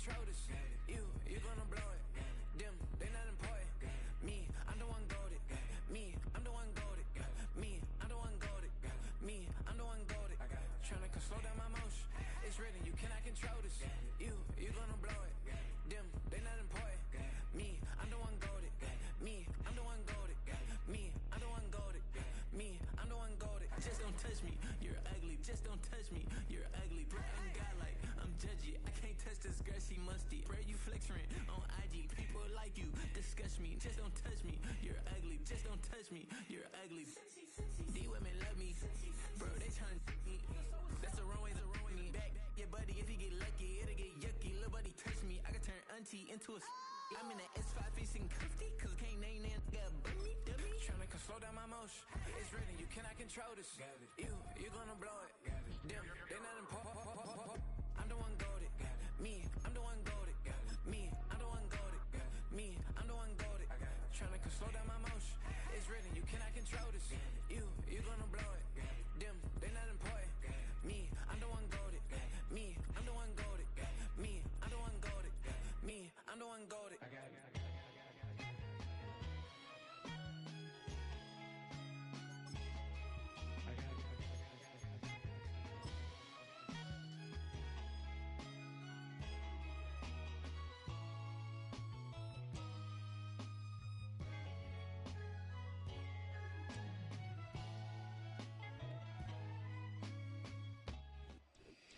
control this. You gonna blow it. Them, they not important. Me, I'm the one goated. Me, I'm the one goated. Me, I'm the one goated. Me, I'm the one goated. Tryna slow down my motion. It's written, you cannot control this. You gonna blow it. Them, they not important. Me, I'm the one goated. Me, I'm the one goated. Me, I'm the one goated. Me, I'm the one goated. Just don't touch me, you're ugly. Just don't touch me, you're ugly. Bro, I'm godlike, I'm judgy. I can't touch this girl, she musty. Bro, you flexing on IG. People like you disgust me. Just don't touch me, you're ugly. Just don't touch me, you're ugly. These women love me, bro. They trying to me. That's the wrong way to run me. Back your buddy, if he get lucky, it'll get yucky. Little buddy touch me, I can turn auntie into a. I'm in that S5 facing comfy, cause can't name that dummy. Tryna slow down my motion. It's written, you cannot control this. You gonna blow it. Them, they not important. I'm the one goated. Me, I'm the one goated. Me, I'm the one goated. Me, I'm the one goated. Tryna slow down my motion. It's written, you cannot control this. You gonna blow it. Them, they not important. Me, I'm the one goated. Me, I'm the one goated. Me, I'm the one goated. Me, I'm the one goated.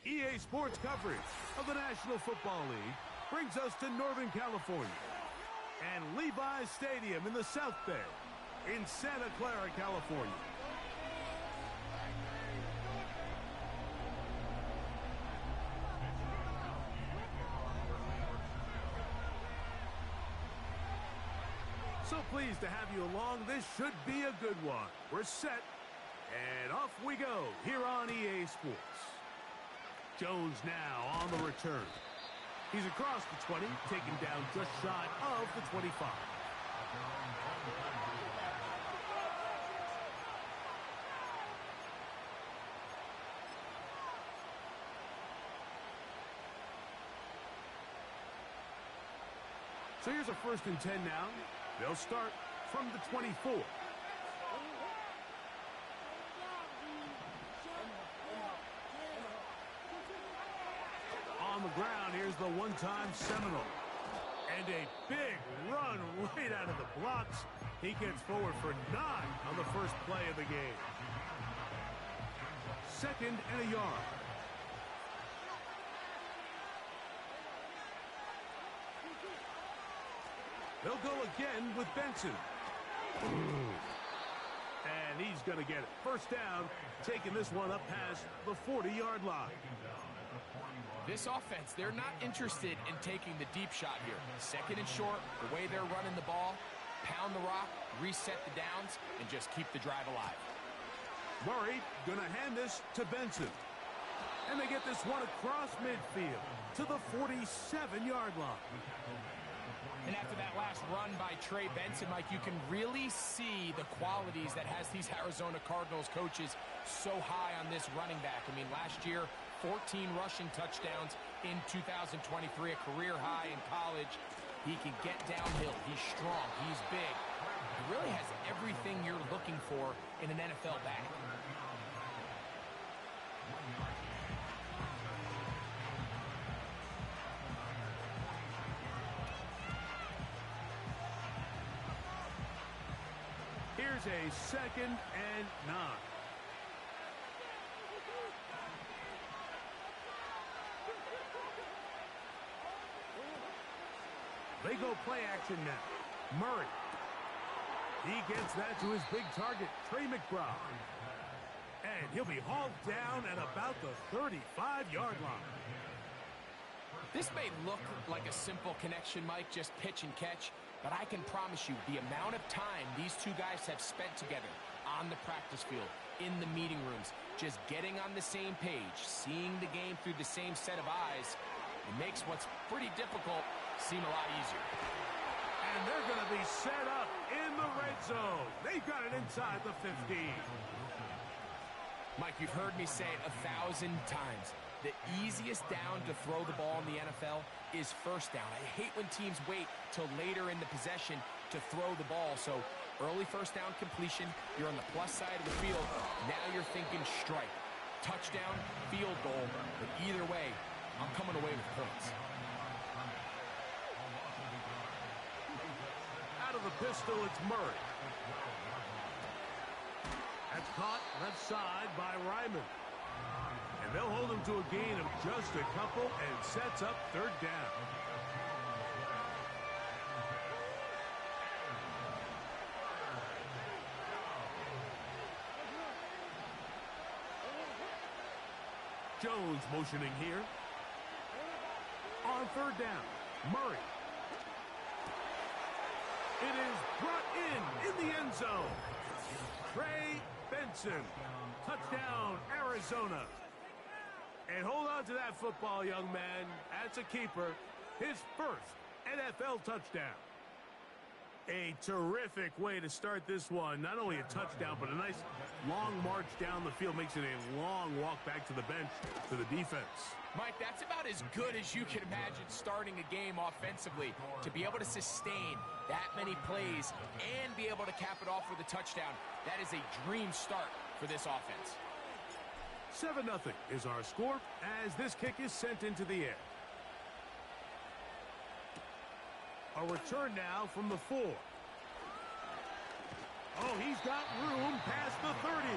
EA Sports coverage of the National Football League brings us to Northern California and Levi's Stadium in the South Bay in Santa Clara, California. So pleased to have you along. This should be a good one. We're set, and off we go here on EA Sports. Jones now on the return. He's across the 20, taken down just shy of the 25. So here's a 1st and 10 now. They'll start from the 24. On the ground, here's the one-time Seminole. And a big run right out of the blocks. He gets forward for 9 on the first play of the game. 2nd and a yard. They'll go again with Benson. And he's going to get it. 1st down, taking this one up past the 40-yard line. This offense, they're not interested in taking the deep shot here. 2nd and short, the way they're running the ball, pound the rock, reset the downs, and just keep the drive alive. Murray going to hand this to Benson. And they get this one across midfield to the 47-yard line. And after that last run by Trey Benson, Mike, you can really see the qualities that has these Arizona Cardinals coaches so high on this running back. I mean, last year, 14 rushing touchdowns in 2023, a career high in college. He can get downhill. He's strong. He's big. He really has everything you're looking for in an NFL back. Here's a 2nd and 9. They go play action now. Murray. He gets that to his big target, Trey McBride. And he'll be hauled down at about the 35-yard line. This may look like a simple connection, Mike, just pitch and catch, but I can promise you the amount of time these two guys have spent together on the practice field, in the meeting rooms, just getting on the same page, seeing the game through the same set of eyes, it makes what's pretty difficult seem a lot easier. And they're going to be set up in the red zone. They've got it inside the 15. Mike, you've heard me say it 1,000 times. the easiest down to throw the ball in the NFL is first down. I hate when teams wait till later in the possession to throw the ball. So early first down completion, you're on the plus side of the field. Now you're thinking strike, touchdown, field goal. But either way, I'm coming away with points. Out of the pistol, it's Murray. That's caught left side by Ryman. And they'll hold him to a gain of just a couple and sets up third down. Jones motioning here. On third down, Murray. It is brought in the end zone. Trey Benson. Touchdown, Arizona. And hold on to that football, young man. That's a keeper. His first NFL touchdown. A terrific way to start this one. Not only a touchdown, but a nice long march down the field. Makes it a long walk back to the bench for the defense. Mike, that's about as good as you can imagine starting a game offensively. To be able to sustain that many plays and be able to cap it off with a touchdown, that is a dream start for this offense. 7-0 is our score as this kick is sent into the air. A return now from the 4. Oh, he's got room past the 30.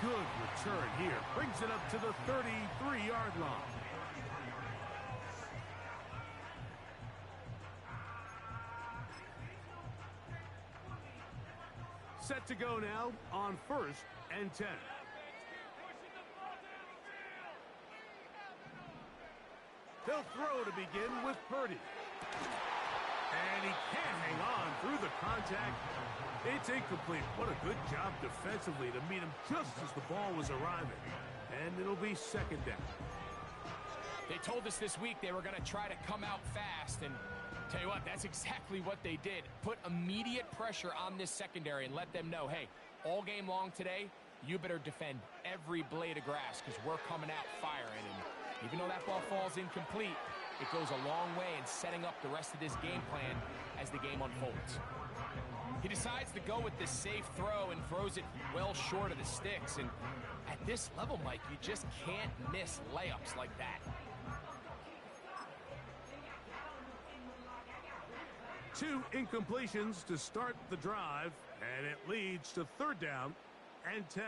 Good return here. Brings it up to the 33-yard line. Set to go now on 1st and 10. They'll throw to begin with Purdy. And he can't hang on through the contact. It's incomplete. What a good job defensively to meet him just as the ball was arriving. And it'll be second down. They told us this week they were going to try to come out fast, and tell you what, that's exactly what they did. Put immediate pressure on this secondary and let them know, hey, all game long today, you better defend every blade of grass because we're coming out firing. And even though that ball falls incomplete, it goes a long way in setting up the rest of this game plan as the game unfolds. He decides to go with this safe throw and throws it well short of the sticks. And at this level, Mike, you just can't miss layups like that. Two incompletions to start the drive, and it leads to third down and 10.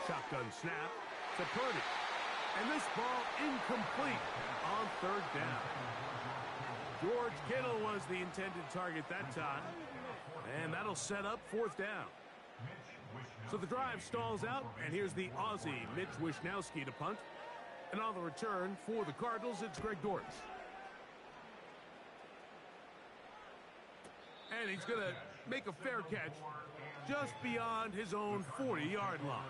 Shotgun snap to Purdy. And this ball incomplete on third down. George Kittle was the intended target that time. And that'll set up fourth down. So the drive stalls out, and here's the Aussie Mitch Wishnowsky to punt. And on the return for the Cardinals, it's Greg Dortch. And he's going to make a fair catch just beyond his own 40-yard line.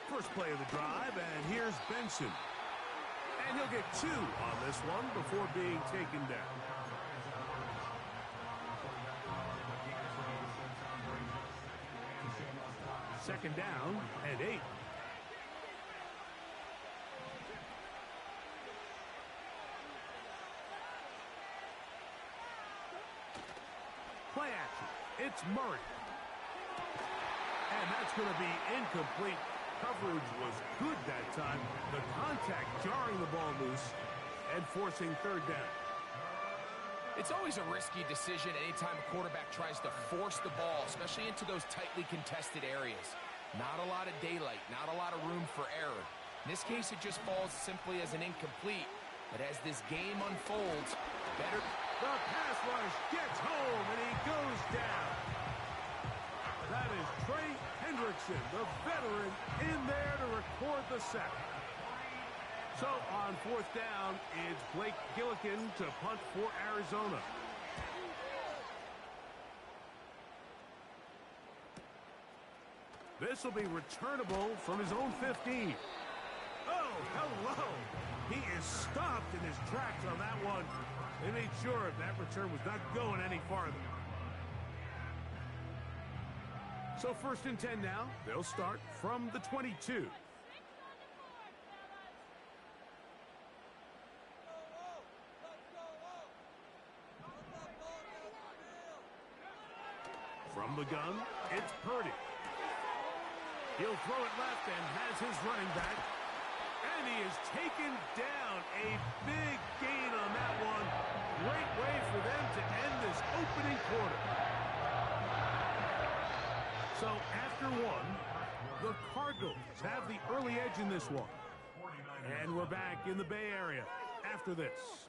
First play of the drive, and here's Benson. And he'll get 2 on this one before being taken down. Second down and 8. Play action. It's Murray. And that's going to be incomplete. Coverage was good that time. The contact jarring the ball loose and forcing third down. It's always a risky decision anytime a quarterback tries to force the ball, especially into those tightly contested areas. Not a lot of daylight, not a lot of room for error. In this case, it just falls simply as an incomplete. But as this game unfolds, better... The pass rush gets home, and he goes down. That is Trey Hendrickson, the veteran, in there to record the sack. So on fourth down, it's Blake Gillikin to punt for Arizona. This will be returnable from his own 15. Oh, hello. He is stopped in his tracks on that one. They made sure that return was not going any farther. So 1st and 10 now. They'll start from the 22. From the gun, it's Purdy. He'll throw it left and has his running back. And he is taken down. A big gain on that one. Great way for them to end this opening quarter. So after one, the Cardinals have the early edge in this one. And we're back in the Bay Area after this.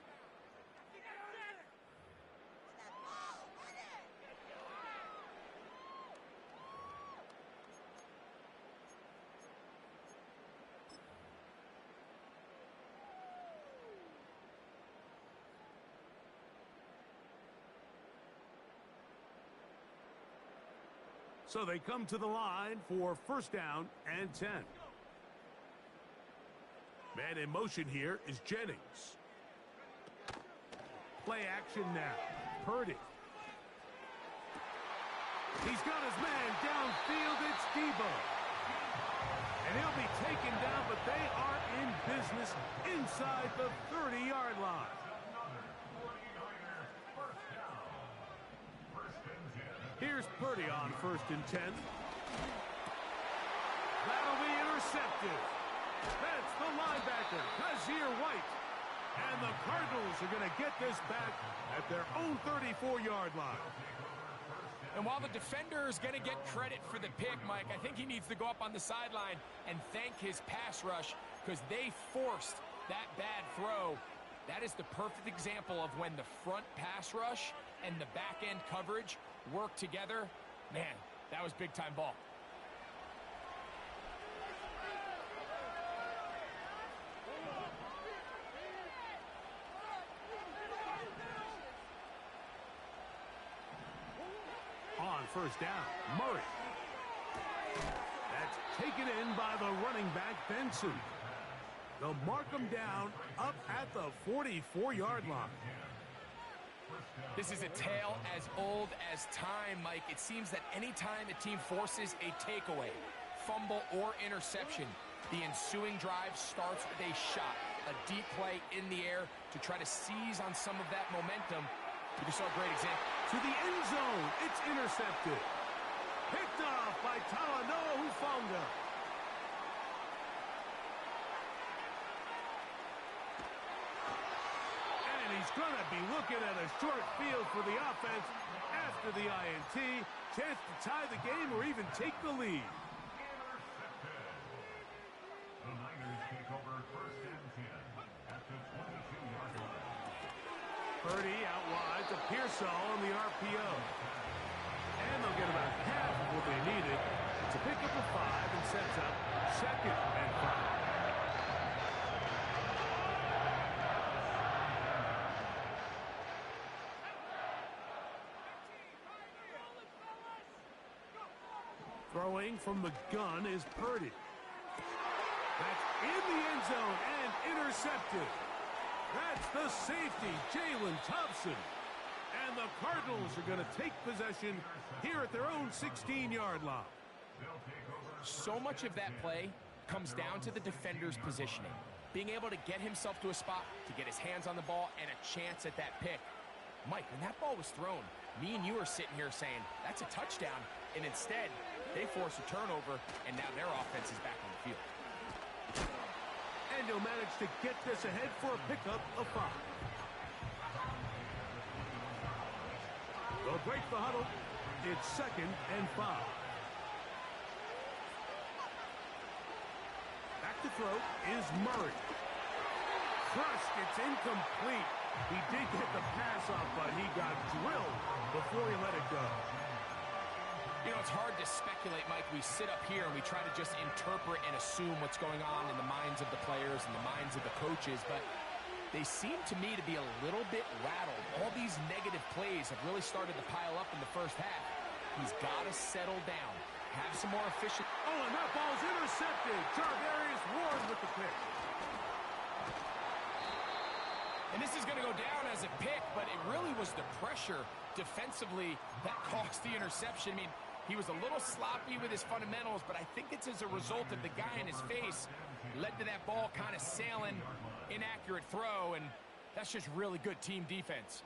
So they come to the line for 1st down and 10. Man in motion here is Jennings. Play action now. Purdy. He's got his man downfield. It's Debo. And he'll be taken down, but they are in business inside the 30-yard line. Here's Purdy on 1st and 10. That'll be intercepted. That's the linebacker, Kazir White. And the Cardinals are going to get this back at their own 34-yard line. And while the defender is going to get credit for the pick, Mike, I think he needs to go up on the sideline and thank his pass rush because they forced that bad throw. That is the perfect example of when the front pass rush and the back-end coverage work together. Man, that was big-time ball. On 1st down, Murray. That's taken in by the running back, Benson. They'll mark him down up at the 44-yard line. This is a tale as old as time, Mike. It seems that any time a team forces a takeaway, fumble, or interception, the ensuing drive starts with a shot, a deep play in the air to try to seize on some of that momentum. You saw a great example. To the end zone, it's intercepted. Picked off by Talanoa Hufanga. He's going to be looking at a short field for the offense after the INT. Chance to tie the game or even take the lead. The Niners take over 1st and 10 at the 22-yard line. Purdy out wide to Pearsall on the RPO. And they'll get about half of what they needed to pick up a 5 and sets up 2nd and 5. Throwing from the gun is Purdy. That's in the end zone and intercepted. That's the safety, Jalen Thompson. And the Cardinals are going to take possession here at their own 16-yard line. So much of that play comes down to the defender's positioning. Being able to get himself to a spot, to get his hands on the ball, and a chance at that pick. Mike, when that ball was thrown, me and you were sitting here saying, that's a touchdown. And instead, they force a turnover, and now their offense is back on the field. And he'll manage to get this ahead for a pickup of 5. They'll break the huddle. It's 2nd and 5. Back to throw is Murray. Crushed, it's incomplete. He did get the pass off, but he got drilled before he let it go. You know, it's hard to speculate, Mike. We sit up here and we try to just interpret and assume what's going on in the minds of the players and the minds of the coaches, but they seem to me to be a little bit rattled. All these negative plays have really started to pile up in the first half. He's got to settle down. have some more efficient... Oh, and that ball's intercepted. Charvarius Ward with the pick. And this is going to go down as a pick, but it really was the pressure defensively that caused the interception. I mean, he was a little sloppy with his fundamentals, but I think it's as a result of the guy in his face led to that ball kind of sailing, inaccurate throw, and that's just really good team defense.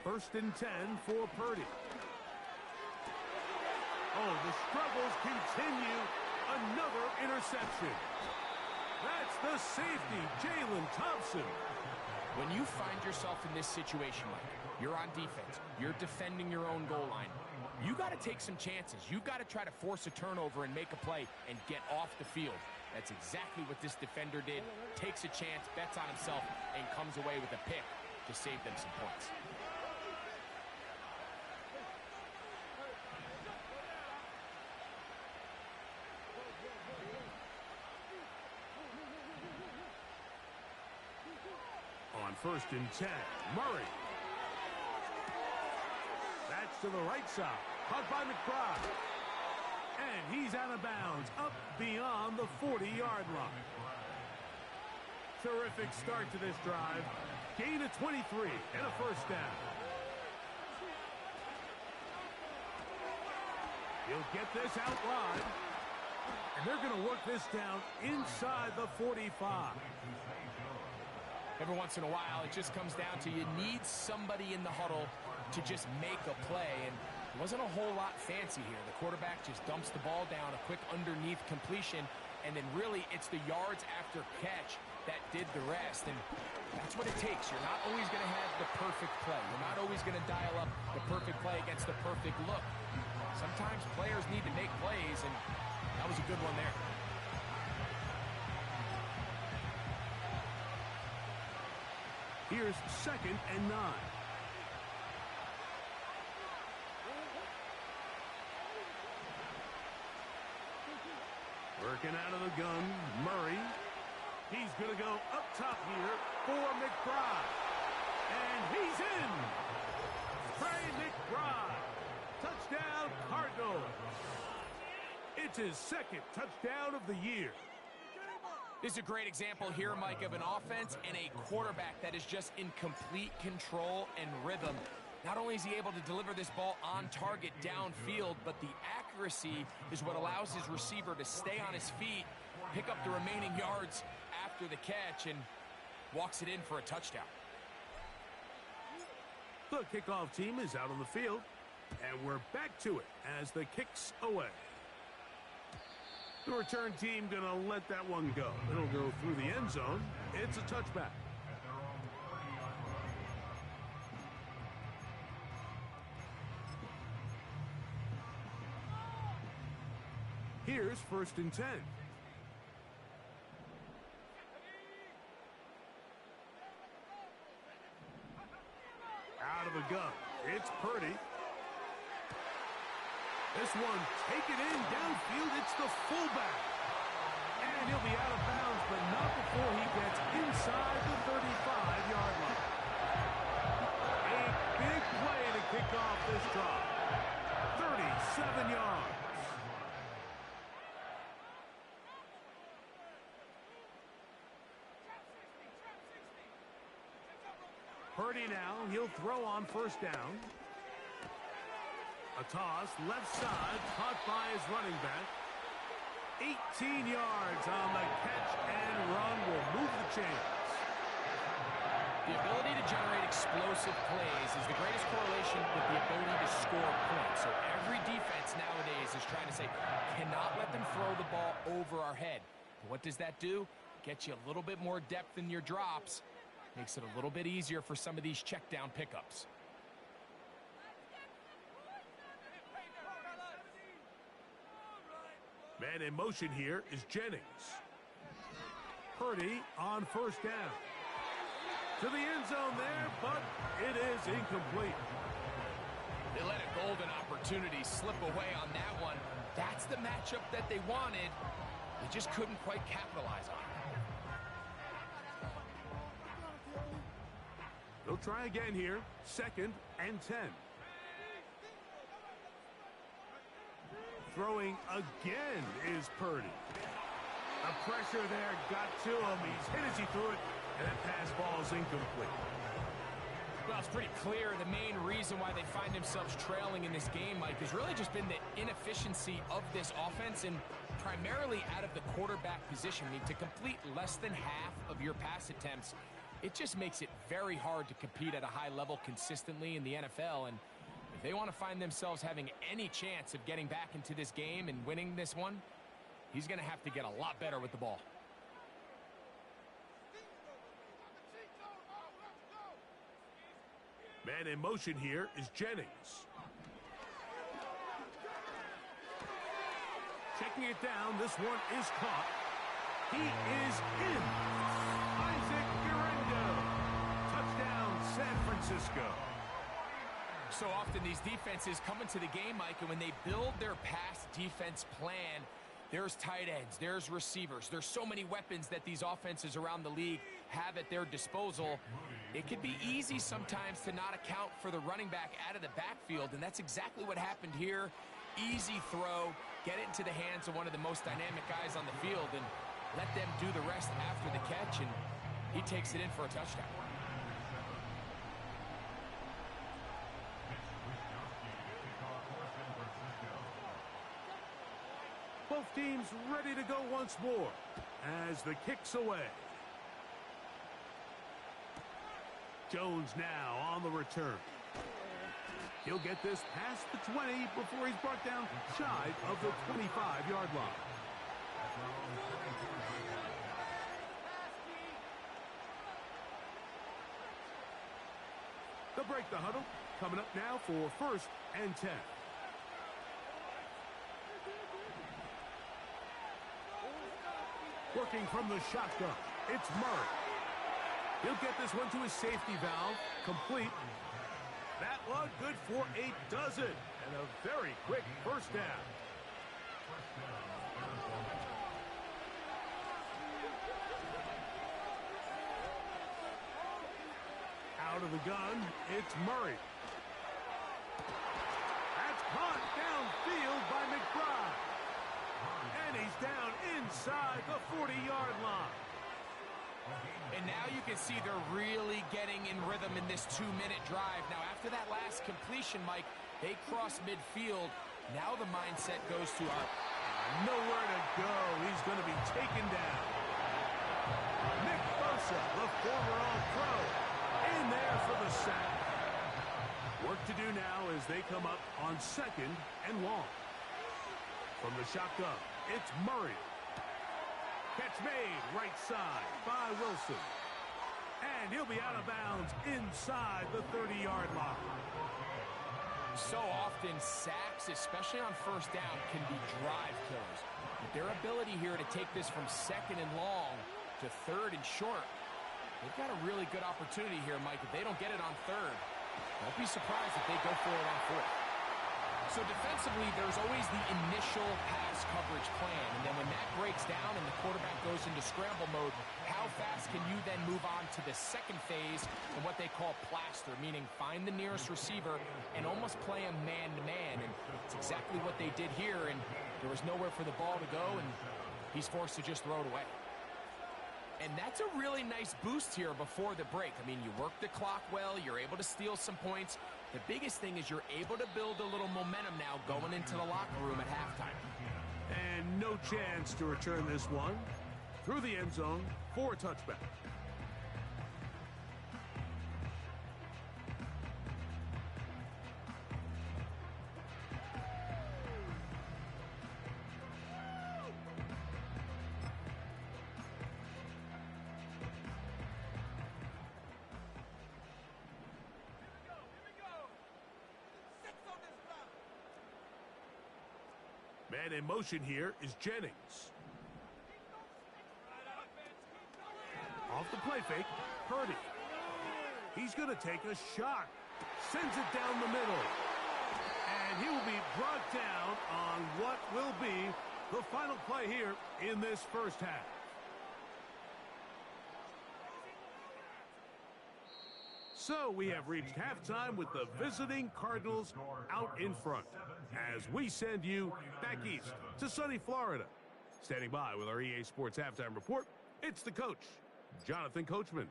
First and 10 for Purdy. Oh, the struggles continue. Another interception. That's the safety, Jalen Thompson. When you find yourself in this situation, Mike, you're on defense, you're defending your own goal line, you got to take some chances. You got to try to force a turnover and make a play and get off the field. That's exactly what this defender did. Takes a chance, bets on himself, and comes away with a pick to save them some points. On first and 10, Murray. That's to the right side. Caught by McBride. And he's out of bounds, up beyond the 40-yard line. Terrific start to this drive. Gain of 23 and a first down. He'll get this out wide. And they're going to work this down inside the 45. Every once in a while, it just comes down to you need somebody in the huddle to just make a play, and it wasn't a whole lot fancy here. The quarterback just dumps the ball down, a quick underneath completion, and then really it's the yards after catch that did the rest, and that's what it takes. You're not always going to have the perfect play. You're not always going to dial up the perfect play against the perfect look. Sometimes players need to make plays, and that was a good one there. Here's second and 9. Working out of the gun, Murray. He's going to go up top here for McBride. And he's in. Trey McBride. Touchdown, Cardinals. It's his second touchdown of the year. This is a great example here, Mike, of an offense and a quarterback that is just in complete control and rhythm. Not only is he able to deliver this ball on target downfield, but the accuracy is what allows his receiver to stay on his feet, pick up the remaining yards after the catch, and walks it in for a touchdown. The kickoff team is out on the field, and we're back to it as the kick's away. The return team going to let that one go. It'll go through the end zone. It's a touchback. Here's first and 10. Out of the gun. It's Purdy. This one taken in downfield. It's the fullback. And he'll be out of bounds, but not before he gets inside the 35-yard line. A big play to kick off this drive. 37 yards. Purdy now. He'll throw on first down. A toss, left side, caught by his running back. 18 yards on the catch and run will move the chains. The ability to generate explosive plays is the greatest correlation with the ability to score points. So every defense nowadays is trying to say, cannot let them throw the ball over our head. What does that do? Gets you a little bit more depth in your drops. Makes it a little bit easier for some of these check down pickups. Man in motion here is Jennings. Purdy on first down. To the end zone there, but it is incomplete. They let a golden opportunity slip away on that one. That's the matchup that they wanted. They just couldn't quite capitalize on it. They'll try again here. 2nd and 10. Throwing again is Purdy. The pressure there got to him. He's hit as he threw it, and that pass ball is incomplete. Well, it's pretty clear the main reason why they find themselves trailing in this game, Mike, has really just been the inefficiency of this offense and primarily out of the quarterback position. I mean, to complete less than half of your pass attempts, it just makes it very hard to compete at a high level consistently in the NFL. And if they want to find themselves having any chance of getting back into this game and winning this one, he's going to have to get a lot better with the ball. Man in motion here is Jennings. Checking it down. This one is caught. He is in. Isaac Guerrero. Touchdown, San Francisco. So often these defenses come into the game, Mike, and when they build their pass defense plan, there's tight ends, there's receivers, there's so many weapons that these offenses around the league have at their disposal. It can be easy sometimes to not account for the running back out of the backfield, and that's exactly what happened here. Easy throw, get it into the hands of one of the most dynamic guys on the field, and let them do the rest after the catch, and he takes it in for a touchdown. Both teams ready to go once more as the kick's away. Jones now on the return. He'll get this past the 20 before he's brought down shy of the 25-yard line. They'll break the huddle. Coming up now for 1st and 10. Working from the shotgun, it's Murray. He'll get this one to his safety valve, complete. That one good for a dozen, and a very quick first down. Out of the gun, it's Murray. That's caught downfield by McBride. And he's down inside the 40-yard line. And now you can see they're really getting in rhythm in this 2-minute drive. Now, after that last completion, Mike, they cross midfield. Now the mindset goes to our nowhere to go. He's going to be taken down. Nick Bosa, the former All-Pro, in there for the sack. Work to do now as they come up on 2nd and long. From the shotgun, it's Murray. Catch made right side by Wilson. And he'll be out of bounds inside the 30-yard line. So often, sacks, especially on first down, can be drive killers. But their ability here to take this from 2nd and long to 3rd and short, they've got a really good opportunity here, Mike. If they don't get it on 3rd, don't be surprised if they go for it on 4th. So defensively, there's always the initial pass coverage plan. And then when that breaks down and the quarterback goes into scramble mode, how fast can you then move on to the second phase and what they call plaster, meaning find the nearest receiver and almost play him man-to-man. And it's exactly what they did here, and there was nowhere for the ball to go, and he's forced to just throw it away. And that's a really nice boost here before the break. I mean, you work the clock well, you're able to steal some points. The biggest thing is you're able to build a little momentum now going into the locker room at halftime. And no chance to return this one through the end zone for a touchback. Man in motion here is Jennings. Off the play fake, Purdy. He's going to take a shot. Sends it down the middle. And he will be brought down on what will be the final play here in this first half. So we have reached halftime with the visiting Cardinals out in front as we send you back east to sunny Florida. Standing by with our EA Sports Halftime Report, it's the coach, Jonathan Coachman.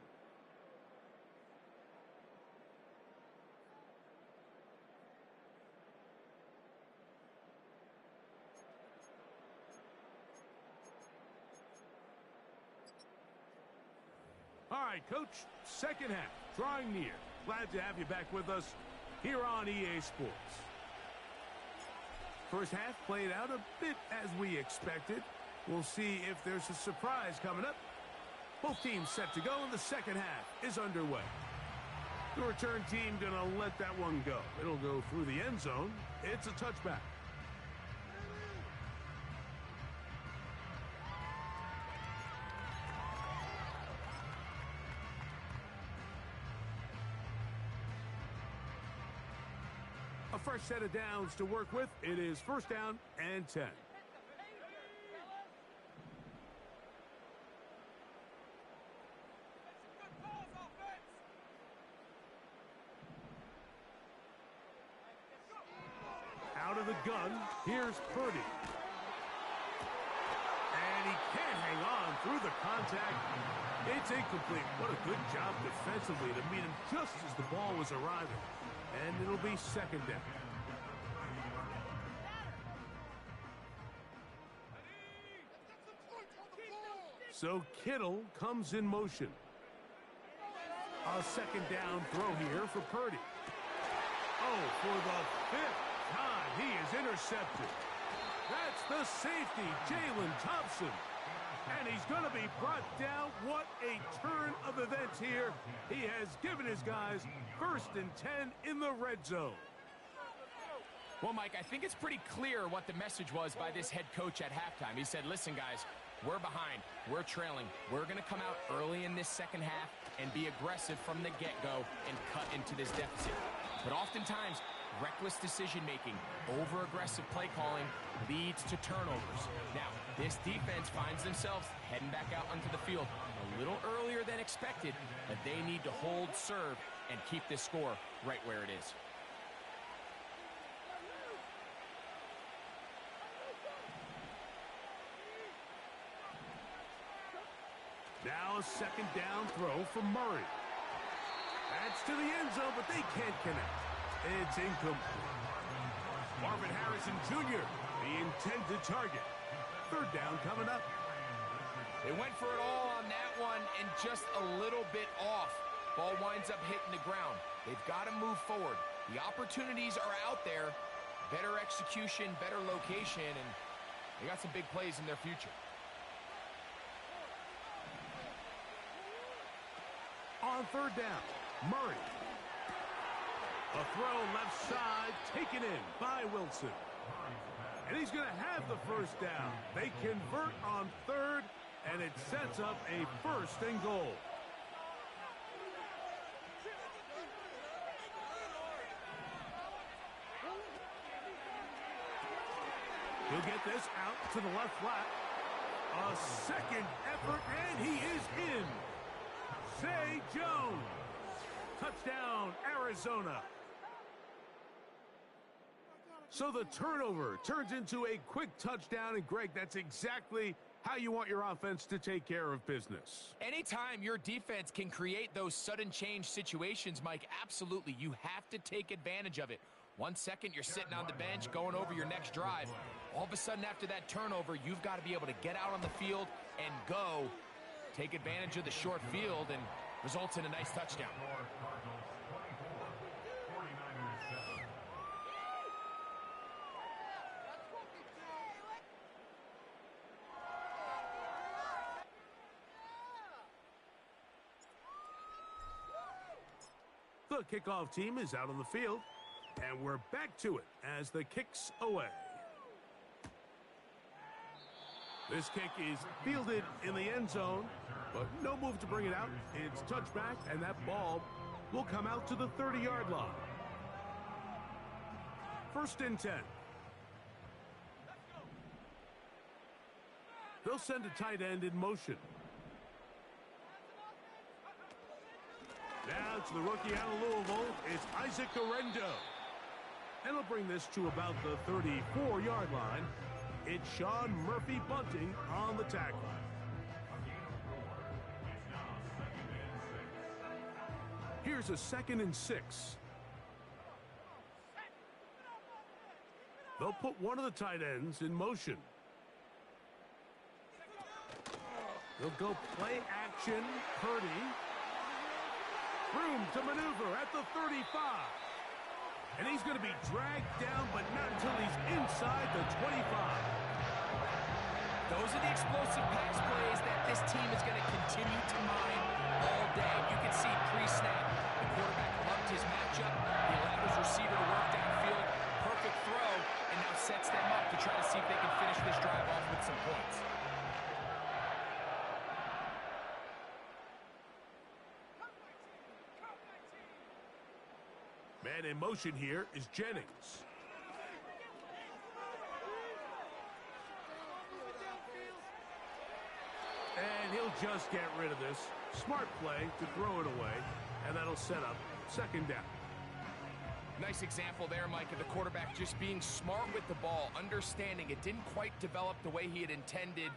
All right, Coach, second half, drawing near. Glad to have you back with us here on EA Sports. First half played out a bit as we expected. We'll see if there's a surprise coming up. Both teams set to go, and the second half is underway. The return team going to let that one go. It'll go through the end zone. It's a touchback. A fresh set of downs to work with. It is first down and 10. Out of the gun, here's Purdy. And he can't hang on through the contact. It's incomplete. What a good job defensively to meet him just as the ball was arriving. And it'll be second down. So Kittle comes in motion. A second down throw here for Purdy. Oh, for the fifth time, he is intercepted. That's the safety, Jalen Thompson. And he's going to be brought down. What a turn of events here. He has given his guys first and 10 in the red zone. Well, Mike, I think it's pretty clear what the message was by this head coach at halftime. He said, listen, guys, we're behind. We're trailing. We're going to come out early in this second half and be aggressive from the get-go and cut into this deficit. But oftentimes, reckless decision-making, over-aggressive play calling leads to turnovers. Now, this defense finds themselves heading back out onto the field a little earlier than expected, but they need to hold serve and keep this score right where it is. Now a second down throw from Murray. That's to the end zone, but they can't connect. It's incomplete. Marvin Harrison Jr., the intended target. Third down coming up. They went for it all on that one and just a little bit off. Ball winds up hitting the ground. They've got to move forward. The opportunities are out there. Better execution, better location, and they got some big plays in their future. On third down, Murray. A throw left side, taken in by Wilson. And he's going to have the first down. They convert on third, and it sets up a first and goal. He'll get this out to the left flat. A second effort, and he is in. Zay Jones. Touchdown, Arizona. So the turnover turns into a quick touchdown, and Greg, that's exactly how you want your offense to take care of business. Anytime your defense can create those sudden change situations, Mike, absolutely, you have to take advantage of it. 1 second, you're sitting on the bench going over your next drive. All of a sudden, after that turnover, you've got to be able to get out on the field and go. Take advantage of the short field and results in a nice touchdown. The kickoff team is out on the field, and we're back to it as the kick's away. This kick is fielded in the end zone, but no move to bring it out. It's touchback, and that ball will come out to the 30-yard line. First and 10. They'll send a tight end in motion. Now to the rookie out of Louisville, it's Isaac Arendo. And he'll bring this to about the 34-yard line. It's Sean Murphy Bunting on the tackle. Here's a 2nd and 6. They'll put one of the tight ends in motion. They'll go play action. Purdy. Room to maneuver at the 35. And he's going to be dragged down, but not until he's inside the 25. Those are the explosive pass plays that this team is going to continue to mine all day. You can see pre-snap, the quarterback loved his matchup. He allowed his receiver to work downfield. Perfect throw, and now sets them up to try to see if they can finish this drive off with some points. Man in motion here is Jennings. And he'll just get rid of this. Smart play to throw it away, and that'll set up 2nd down. Nice example there, Mike, of the quarterback just being smart with the ball, understanding it didn't quite develop the way he had intended.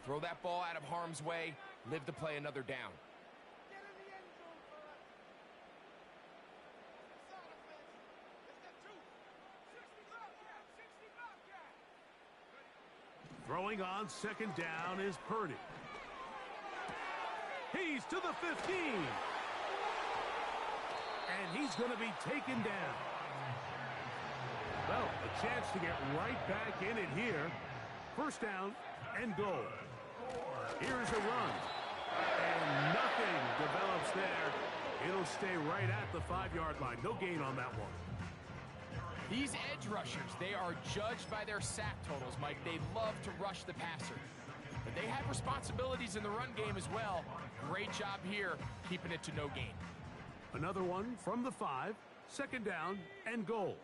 Throw that ball out of harm's way, live to play another down. Throwing on 2nd down is Purdy. He's to the 15. And he's going to be taken down. Well, a chance to get right back in it here. 1st down and goal. Here's a run. And nothing develops there. It'll stay right at the 5-yard line. No gain on that one. These edge rushers, they are judged by their sack totals, Mike. They love to rush the passer. But they have responsibilities in the run game as well. Great job here, keeping it to no gain. Another one from the 5. 2nd down and goal.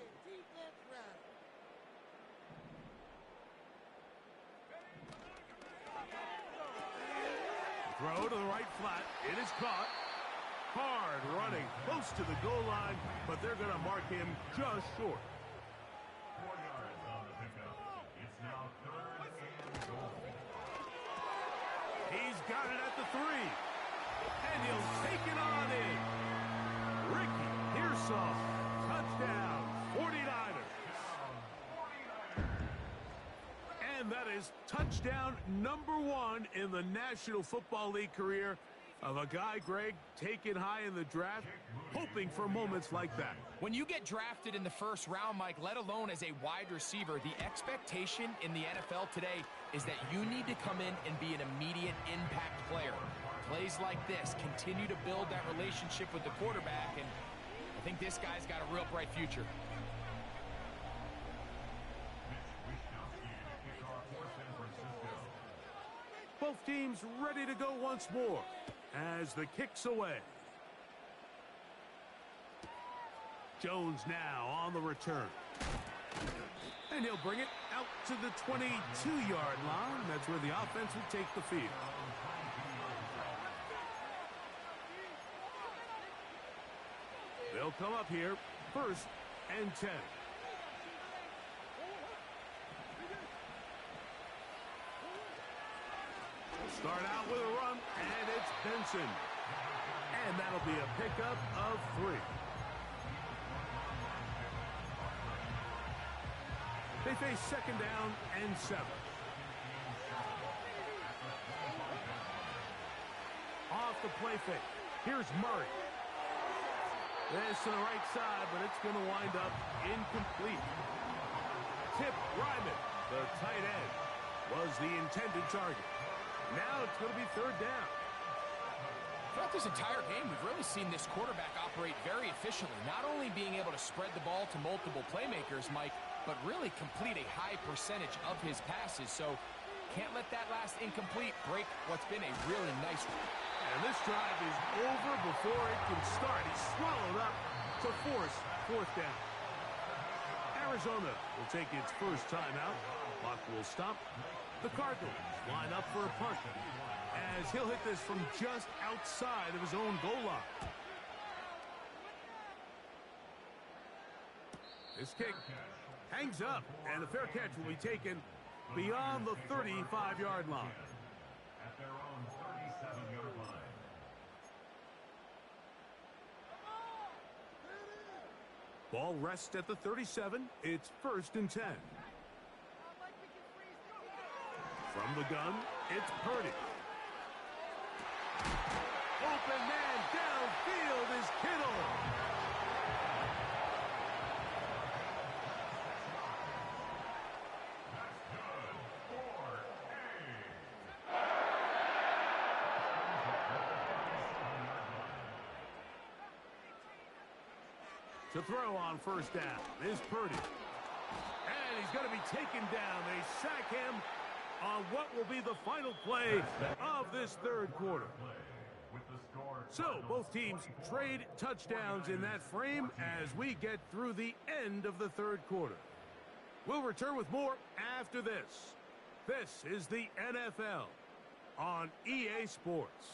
Throw to the right flat. It is caught. Hard running close to the goal line, but they're going to mark him just short. 4 yards on the pickup. It's now 3rd and goal. He's got it at the 3. And he'll take it on in. Ricky Pearsall. Touchdown. 49ers. And that is touchdown number 1 in the National Football League career of a guy, Greg, taken high in the draft, hoping for moments like that. When you get drafted in the 1st round, Mike, let alone as a wide receiver, the expectation in the NFL today is that you need to come in and be an immediate impact player. Plays like this continue to build that relationship with the quarterback, and I think this guy's got a real bright future. Both teams ready to go once more as the kick's away. Jones now on the return. And he'll bring it out to the 22-yard line. That's where the offense will take the field. They'll come up here, 1st and 10. Start out with a run, and it's Benson. And that'll be a pickup of 3. They face 2nd down and 7. Off the play fake. Here's Murray. This to the right side, but it's going to wind up incomplete. Tip Ryman, the tight end, was the intended target. Now it's going to be 3rd down. Throughout this entire game, we've really seen this quarterback operate very efficiently, not only being able to spread the ball to multiple playmakers, Mike, but really complete a high percentage of his passes. So can't let that last incomplete break what's been a really nice one. And this drive is over before it can start. He's swallowed up to force 4th down. Arizona will take its first timeout. Clock will stop. The Cardinals line up for a punt as he'll hit this from just outside of his own goal line. This kick hangs up, and the fair catch will be taken beyond the 35-yard line. At their own 37-yard line. Ball rests at the 37. It's 1st and 10. From the gun, it's Purdy. Open man downfield is Kittle. To throw on 1st down is Purdy. And he's going to be taken down. They sack him on what will be the final play of this 3rd quarter. So both teams trade touchdowns in that frame as we get through the end of the 3rd quarter. We'll return with more after this. This is the NFL on EA Sports.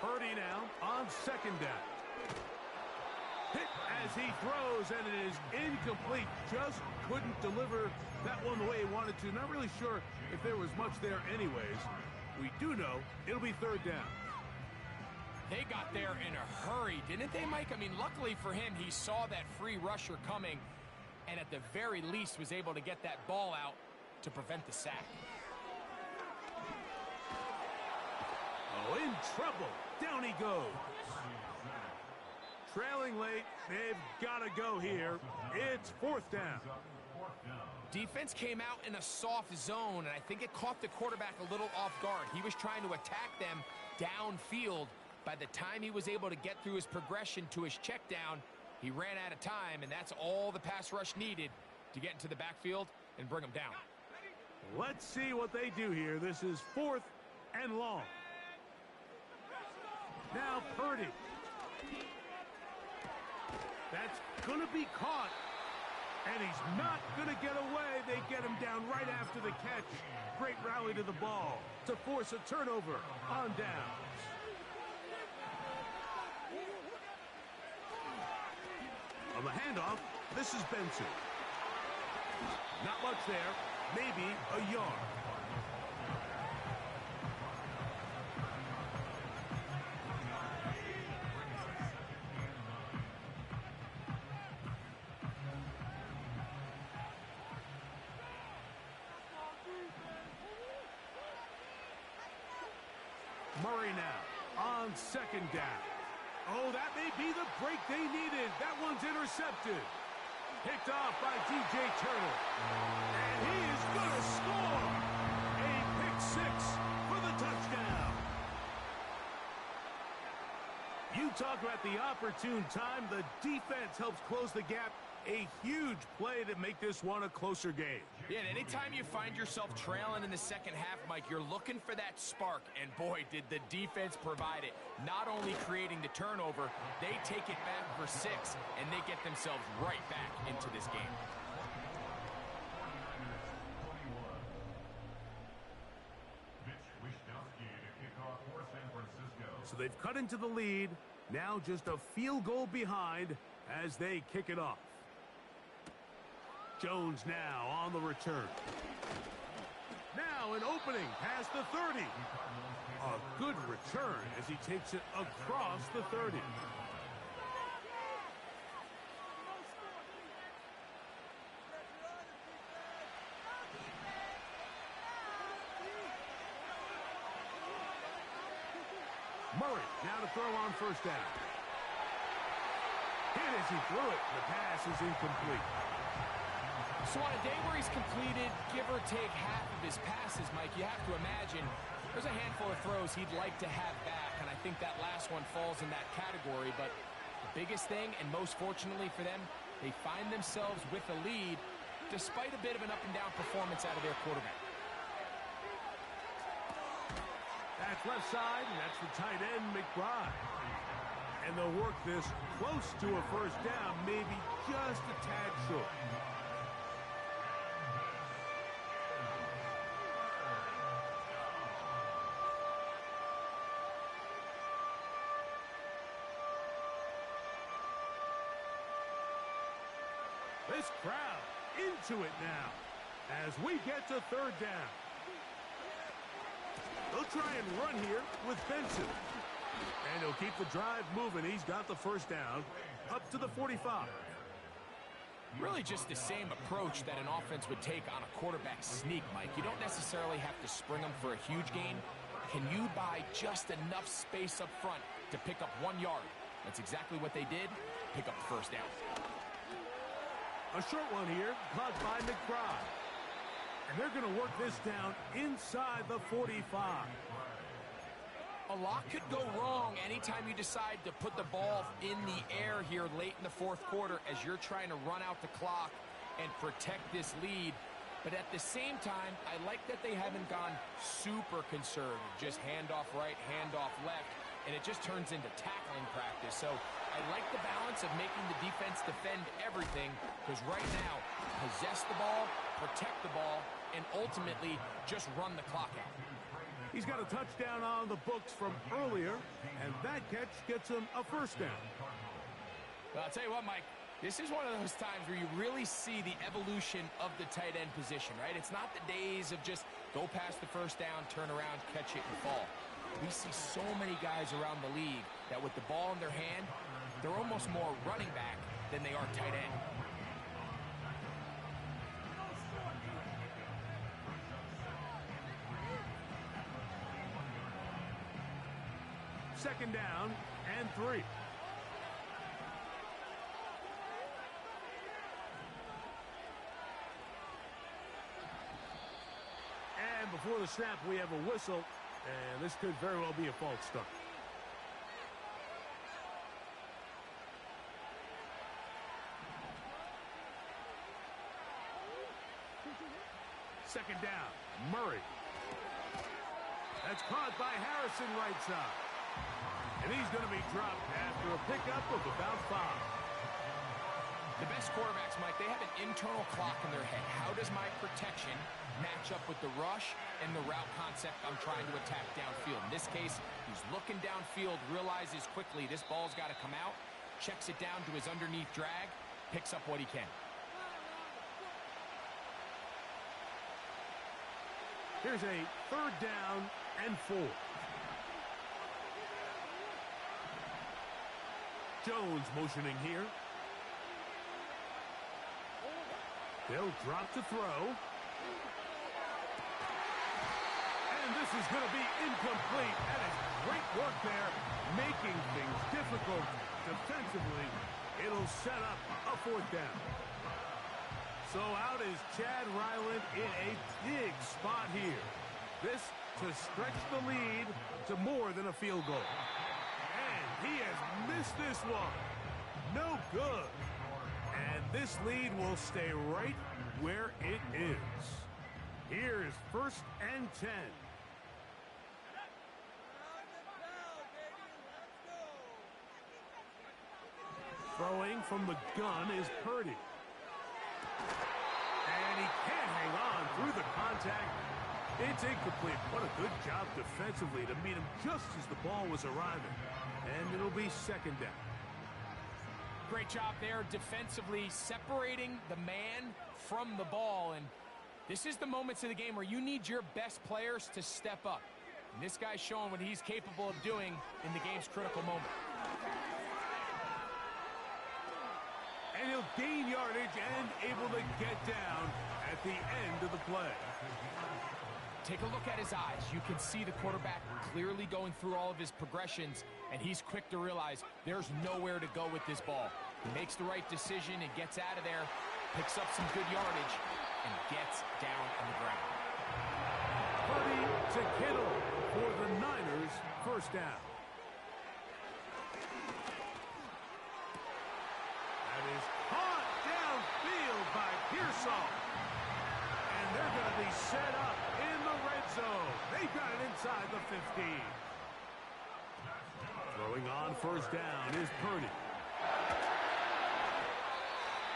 Purdy now on 2nd down. Hit as he throws, and it is incomplete. Just couldn't deliver that one the way he wanted to. Not really sure if there was much there anyways. We do know it'll be 3rd down. They got there in a hurry, didn't they, Mike? I mean, luckily for him, he saw that free rusher coming and at the very least was able to get that ball out to prevent the sack. Oh, in trouble. Down he goes. Trailing late. They've got to go here. It's 4th down. Defense came out in a soft zone, and I think it caught the quarterback a little off guard. He was trying to attack them downfield. By the time he was able to get through his progression to his check down, he ran out of time, and that's all the pass rush needed to get into the backfield and bring him down. Let's see what they do here. This is 4th and long. Now Purdy. That's going to be caught. And he's not going to get away. They get him down right after the catch. Great rally to the ball to force a turnover on downs. On the handoff, this is Benson. Not much there. Maybe a yard. Murray now on 2nd down. Oh, that may be the break they needed. That one's intercepted. Picked off by DJ Turner. And he is going to score. A pick 6 for the touchdown. You talk about the opportune time. The defense helps close the gap. A huge play to make this one a closer game. Yeah, and anytime you find yourself trailing in the second half, Mike, you're looking for that spark. And boy, did the defense provide it. Not only creating the turnover, they take it back for 6, and they get themselves right back into this game. So they've cut into the lead. Now just a field goal behind as they kick it off. Jones now on the return. Now an opening past the 30. A good return as he takes it across the 30. Murray now to throw on 1st down. Hit as he threw it. The pass is incomplete. So on a day where he's completed, give or take half of his passes, Mike, you have to imagine there's a handful of throws he'd like to have back, and I think that last one falls in that category. But the biggest thing, and most fortunately for them, they find themselves with a lead despite a bit of an up-and-down performance out of their quarterback. That's left side, and that's the tight end, McBride. And And they'll work this close to a first down, maybe just a tad short. This crowd into it now as we get to third down. They'll try and run here with Benson. And he'll keep the drive moving. He's got the first down up to the 45. Really just the same approach that an offense would take on a quarterback sneak, Mike. You don't necessarily have to spring them for a huge gain. Can you buy just enough space up front to pick up 1 yard? That's exactly what they did. Pick up the first down. A short one here, caught by McBride. And they're going to work this down inside the 45. A lot could go wrong anytime you decide to put the ball in the air here late in the fourth quarter as you're trying to run out the clock and protect this lead. But at the same time, I like that they haven't gone super conservative. Just handoff right, handoff left, and it just turns into tackling practice. So I like the balance of making the defense defend everything, because right now, possess the ball, protect the ball, and ultimately just run the clock out. He's got a touchdown on the books from earlier, and that catch gets him a first down. Well, I'll tell you what, Mike, this is one of those times where you really see the evolution of the tight end position, right? It's not the days of just go past the first down, turn around, catch it, and fall. We see so many guys around the league that with the ball in their hand, they're almost more running back than they are tight end. Second down and 3. And before the snap, we have a whistle, and this could very well be a false start. Second down, Murray. That's caught by Harrison right side. And he's going to be dropped after a pickup of about 5. The best quarterbacks, Mike, they have an internal clock in their head. How does my protection match up with the rush and the route concept I'm trying to attack downfield? In this case, he's looking downfield, realizes quickly this ball's got to come out, checks it down to his underneath drag, picks up what he can. Here's a third down and 4. Jones motioning here. They'll drop to throw. And this is going to be incomplete. That is great work there, making things difficult defensively. It'll set up a fourth down. So out is Chad Ryland in a big spot here. This to stretch the lead to more than a field goal. And he has missed this one. No good. And this lead will stay right where it is. Here's first and 10. Throwing from the gun is Purdy. And he can't hang on through the contact. It's incomplete. What a good job defensively to meet him just as the ball was arriving. And it'll be second down. Great job there defensively, separating the man from the ball. And this is the moments of the game where you need your best players to step up. And this guy's showing what he's capable of doing in the game's critical moment. And he'll gain yardage and able to get down at the end of the play. Take a look at his eyes. You can see the quarterback clearly going through all of his progressions, and he's quick to realize there's nowhere to go with this ball. He makes the right decision and gets out of there, picks up some good yardage, and gets down on the ground. Purdy to Kittle for the Niners, first down. That is caught downfield by Pearsall. And they're going to be set up in the red zone. They've got it inside the 15. Throw Throwing on first down is Purdy.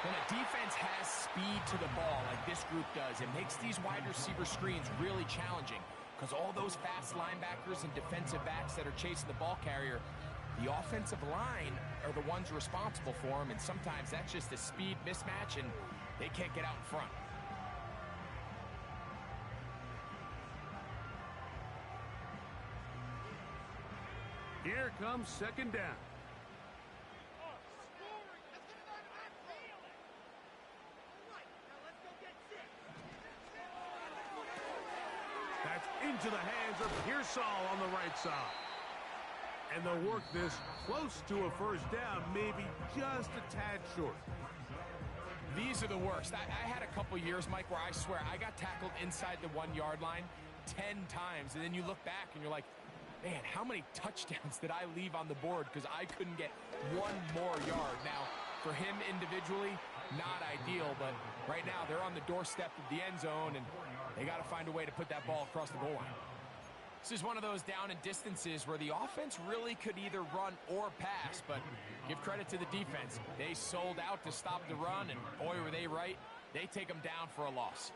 When a defense has speed to the ball like this group does, it makes these wide receiver screens really challenging because all those fast linebackers and defensive backs that are chasing the ball carrier, the offensive line are the ones responsible for them, and sometimes that's just a speed mismatch, and they can't get out in front. Here comes second down. That's into the hands of Pearsall on the right side. And they'll work this close to a first down, maybe just a tad short. These are the worst. I had a couple years, Mike, where I swear I got tackled inside the 1-yard line 10 times, and then you look back and you're like, man, how many touchdowns did I leave on the board because I couldn't get one more yard? Now, for him individually, not ideal, but right now they're on the doorstep of the end zone, and they got to find a way to put that ball across the goal line. This is one of those down and distances where the offense really could either run or pass, but give credit to the defense. They sold out to stop the run, and boy, were they right. They take them down for a loss.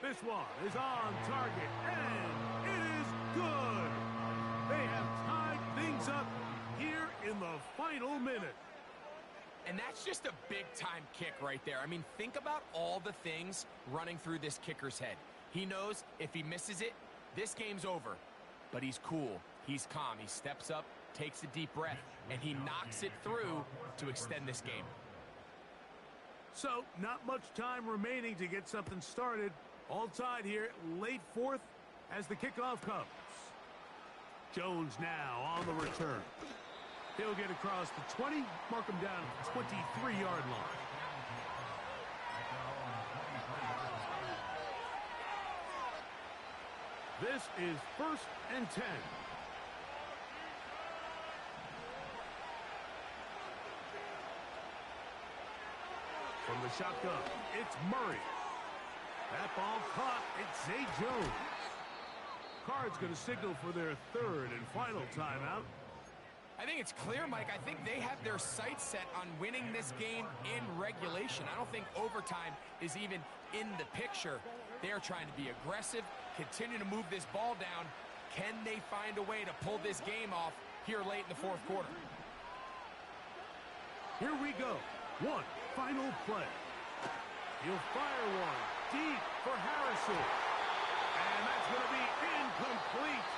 This one is on target, and it is good. They have tied things up here in the final minute. And that's just a big-time kick right there. I mean, think about all the things running through this kicker's head. He knows if he misses it, this game's over. But he's cool. He's calm. He steps up, takes a deep breath, and he knocks it through to extend this game. So, not much time remaining to get something started. All tied here, late fourth as the kickoff comes. Jones now on the return. He'll get across the 20, mark him down at the 23-yard line. This is 1st and 10. From the shotgun, it's Murray. That ball caught. It's Zay Jones. Card's going to signal for their third and final timeout. I think it's clear, Mike. I think they have their sights set on winning this game in regulation. I don't think overtime is even in the picture. They're trying to be aggressive, continue to move this ball down. Can they find a way to pull this game off here late in the fourth quarter? Here we go. One final play. He'll fire one deep for Harrison. And that's going to be incomplete.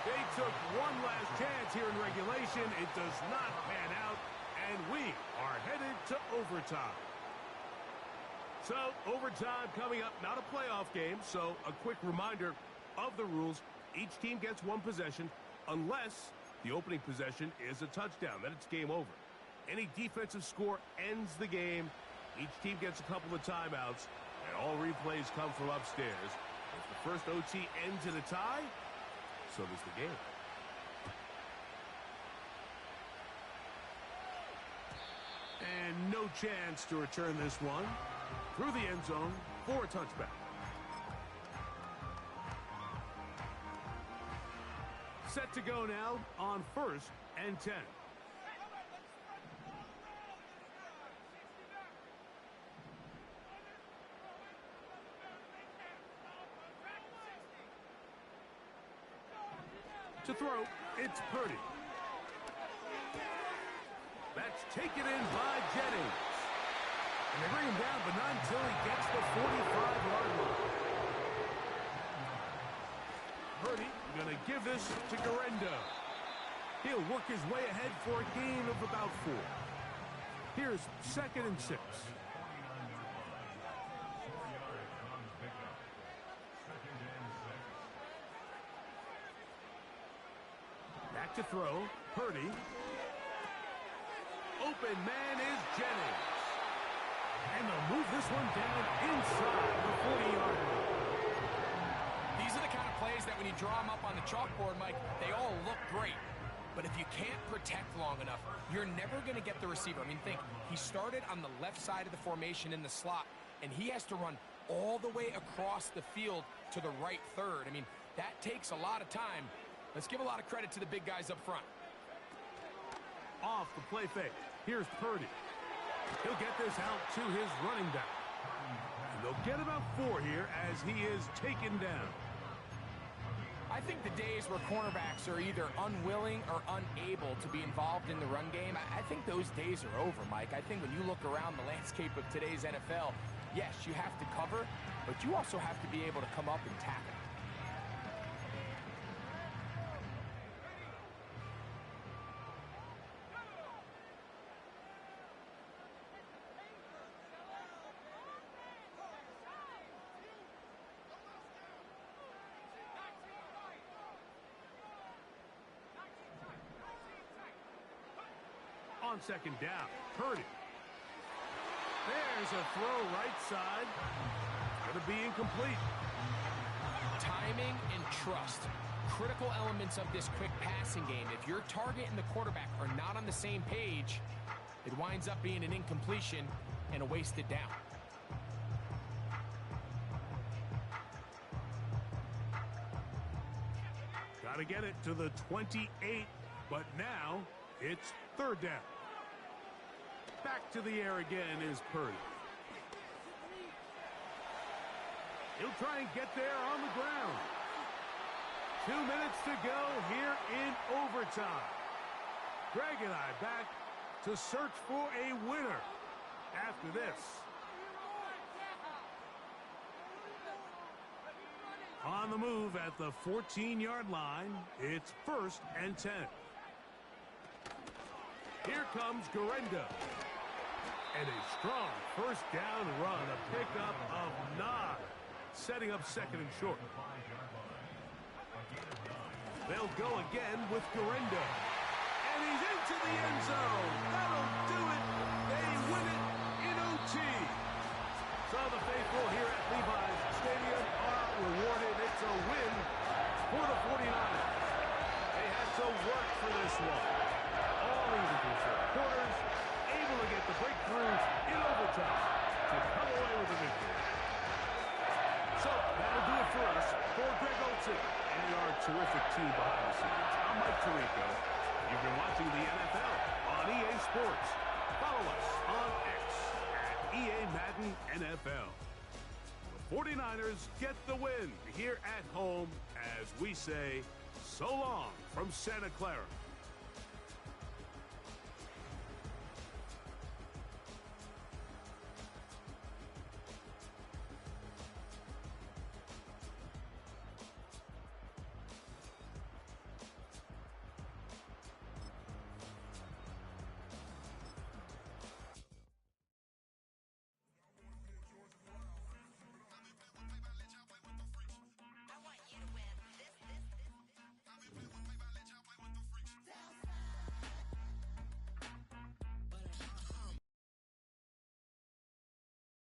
They took one last chance here in regulation. It does not pan out, and we are headed to overtime. So, overtime coming up, not a playoff game, so a quick reminder of the rules. Each team gets one possession unless the opening possession is a touchdown. Then it's game over. Any defensive score ends the game. Each team gets a couple of timeouts, and all replays come from upstairs. If the first OT ends in a tie, so does the game. And no chance to return this one through the end zone for a touchback. Set to go now on 1st and 10. To throw, it's Purdy. That's taken in by Jennings. And they bring him down, but not until he gets the 45-yard line. Purdy going to give this to Garendo. He'll work his way ahead for a gain of about 4. Here's 2nd and 6. Back to throw, Purdy. Open man is Jennings. And they'll move this one down inside the 40-yard line. These are the kind of plays that when you draw them up on the chalkboard, Mike, they all look great. But if you can't protect long enough, you're never going to get the receiver. I mean, think, he started on the left side of the formation in the slot, and he has to run all the way across the field to the right third. I mean, that takes a lot of time. Let's give a lot of credit to the big guys up front. Off the play fake. Here's Purdy. He'll get this out to his running back. And they'll get about 4 here as he is taken down. I think the days where cornerbacks are either unwilling or unable to be involved in the run game, I think those days are over, Mike. I think when you look around the landscape of today's NFL, yes, you have to cover, but you also have to be able to come up and tackle. On second down, Purdy. There's a throw right side. Going to be incomplete. Timing and trust. Critical elements of this quick passing game. If your target and the quarterback are not on the same page, it winds up being an incompletion and a wasted down. Got to get it to the 28, but now it's third down. Back to the air again is Purdy. He'll try and get there on the ground. 2 minutes to go here in overtime. Greg and I back to search for a winner after this. On the move at the 14-yard line, it's 1st and 10. Here comes Garenda. And a strong first down run, a pickup of 9, setting up 2nd and short. They'll go again with Garenda. And he's into the end zone. That'll do it. They win it in OT. So the faithful here at Levi's Stadium are rewarded. It's a win for the 49ers. They had to work for this one. All even through 4 quarters, able to get the breakthrough in overtime to come away with a victory. So that'll do it for us. For Greg Olsen and our terrific team behind the scenes, I'm Mike Tirico. You've been watching the NFL on EA Sports. Follow us on X at EA Madden NFL. The 49ers get the win here at home as we say so long from Santa Clara.